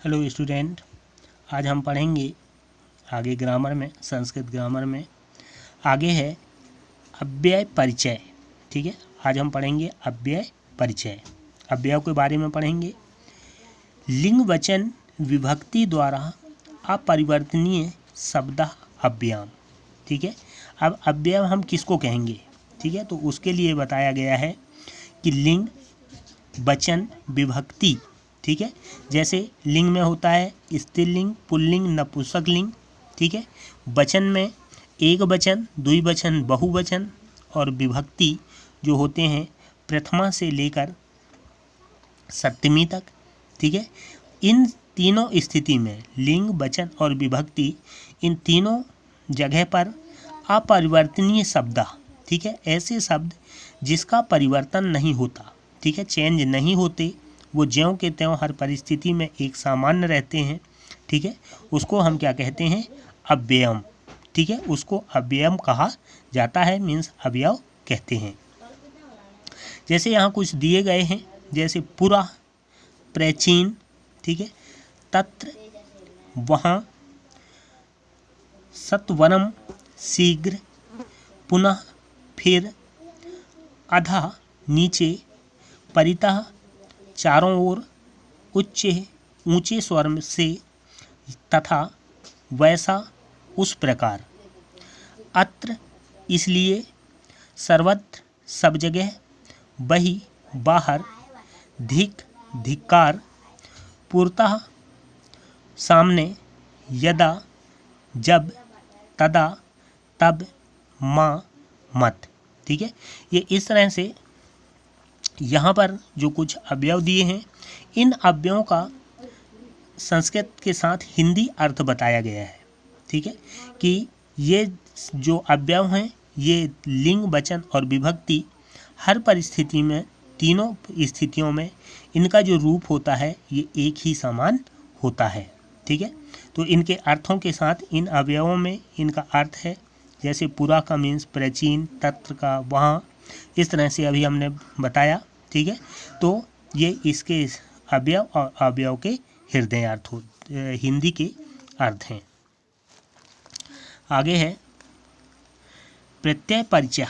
Hello student, आज हम पढ़ेंगे आगे ग्रामर में, संस्कृत ग्रामर में आगे है अव्यय परिचय। ठीक है, आज हम पढ़ेंगे अव्यय परिचय। अव्ययों के बारे में पढ़ेंगे। लिंग वचन विभक्ति द्वारा अपरिवर्तनीय शब्द अव्ययम। ठीक है, अब अव्यय हम किसको कहेंगे? ठीक है, तो उसके लिए बताया गया है कि लिंग वचन विभक्ति। ठीक है, जैसे लिंग में होता है स्त्रीलिंग, पुल्लिंग, नपुंसकलिंग। ठीक है, वचन में एक वचन, द्विवचन, बहुवचन और विभक्ति जो होते हैं प्रथमा से लेकर सप्तमी तक। ठीक है, इन तीनों स्थिति में लिंग, वचन और विभक्ति, इन तीनों जगह पर अपरिवर्तनीय शब्द। ठीक है, ऐसे शब्द जिसका परिवर्तन नहीं होता, ठीक है, चेंज नहीं होते, वो ज्यों के त्यों हर परिस्थिति में एक सामान्य रहते हैं। ठीक है, उसको हम क्या कहते हैं? अव्ययम। ठीक है, उसको अव्ययम कहा जाता है, मीन्स अवयव कहते हैं। जैसे यहाँ कुछ दिए गए हैं, जैसे पुरा, प्राचीन। ठीक है, तत्र, वहाँ, सत्वरम, शीघ्र, पुनः, फिर, अधः, नीचे, परितः, चारों ओर, उच्च, ऊंचे स्वर से, तथा, वैसा, उस प्रकार, अत्र, इसलिए, सर्वत्र, सब जगह, बहि, बाहर, धिक, धिक्कार, पुरतः, सामने, यदा, जब, तदा, तब, माँ, मत। ठीक है, ये इस तरह से यहाँ पर जो कुछ अवयव दिए हैं, इन अवयवों का संस्कृत के साथ हिंदी अर्थ बताया गया है। ठीक है, कि ये जो अवयव हैं, ये लिंग, वचन और विभक्ति हर परिस्थिति में, तीनों स्थितियों में इनका जो रूप होता है ये एक ही समान होता है। ठीक है, तो इनके अर्थों के साथ इन अवयवों में इनका अर्थ है। जैसे पुरा का मीन्स प्राचीन, तत्र का वहाँ, इस तरह से अभी हमने बताया। ठीक है, तो ये इसके अवयव और अवयव के हृदय अर्थ हिंदी के अर्थ हैं। आगे है प्रत्यय परिचय।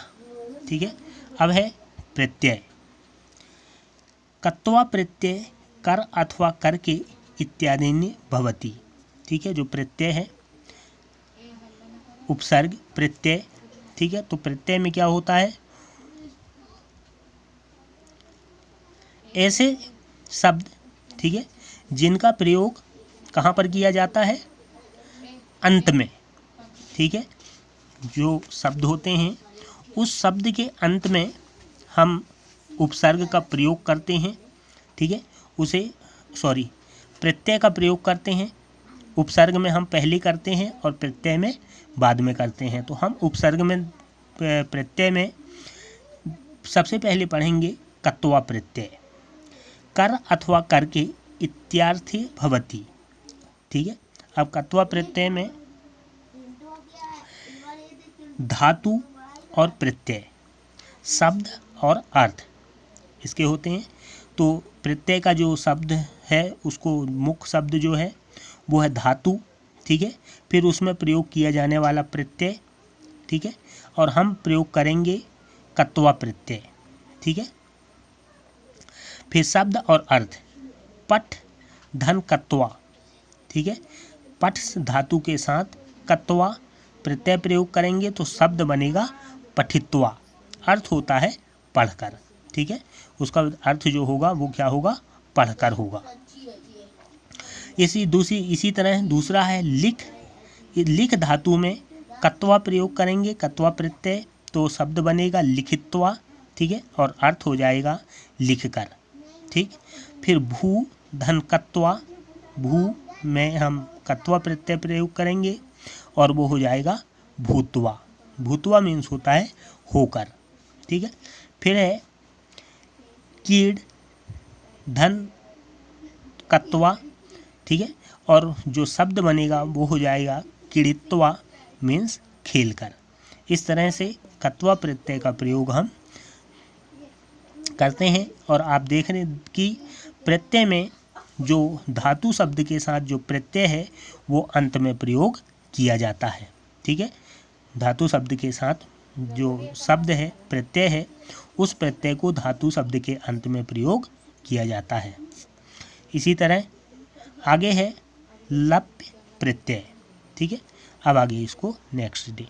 ठीक है, अब है प्रत्यय। कत्वा प्रत्यय कर अथवा कर के इत्यादि भवति। ठीक है, जो प्रत्यय है, उपसर्ग, प्रत्यय। ठीक है, तो प्रत्यय में क्या होता है? ऐसे शब्द, ठीक है, जिनका प्रयोग कहाँ पर किया जाता है? अंत में। ठीक है, जो शब्द होते हैं उस शब्द के अंत में हम उपसर्ग का प्रयोग करते हैं। ठीक है, प्रत्यय का प्रयोग करते हैं। उपसर्ग में हम पहले करते हैं और प्रत्यय में बाद में करते हैं। तो हम उपसर्ग में, प्रत्यय में सबसे पहले पढ़ेंगे कत्वा प्रत्यय। कर अथवा कर के इत्यार्थी भवति। ठीक है, अब कत्वा प्रत्यय में धातु और प्रत्यय, शब्द और अर्थ इसके होते हैं। तो प्रत्यय का जो शब्द है, उसको मुख्य शब्द जो है वो है धातु। ठीक है, फिर उसमें प्रयोग किया जाने वाला प्रत्यय। ठीक है, और हम प्रयोग करेंगे कत्वा प्रत्यय। ठीक है, फिर शब्द और अर्थ, पठ, धन, कत्वा। ठीक है, पठ धातु के साथ कत्वा प्रत्यय प्रयोग करेंगे तो शब्द बनेगा पठित्वा। अर्थ होता है पढ़कर। ठीक है, उसका अर्थ जो होगा वो क्या होगा? पढ़कर होगा। इसी तरह दूसरा है लिख। लिख धातु में कत्वा प्रयोग करेंगे, कत्वा प्रत्यय, तो शब्द बनेगा लिखित्वा। ठीक है, और अर्थ हो जाएगा लिखकर। ठीक, फिर भू, धन, कत्वा, भू में हम कत्वा प्रत्यय प्रयोग करेंगे और वो हो जाएगा भूत्वा। भूत्वा मीन्स होता है होकर। ठीक है, फिर है कीड़, धन, कत्वा। ठीक है, और जो शब्द बनेगा वो हो जाएगा क्रीड़ित्वा मीन्स खेलकर। इस तरह से कत्वा प्रत्यय का प्रयोग हम करते हैं। और आप देख रहे हैं कि प्रत्यय में जो धातु शब्द के साथ जो प्रत्यय है वो अंत में प्रयोग किया जाता है। ठीक है, धातु शब्द के साथ जो शब्द है, प्रत्यय है, उस प्रत्यय को धातु शब्द के अंत में प्रयोग किया जाता है। इसी तरह आगे है लप्य प्रत्यय। ठीक है, अब आगे इसको नेक्स्ट डे।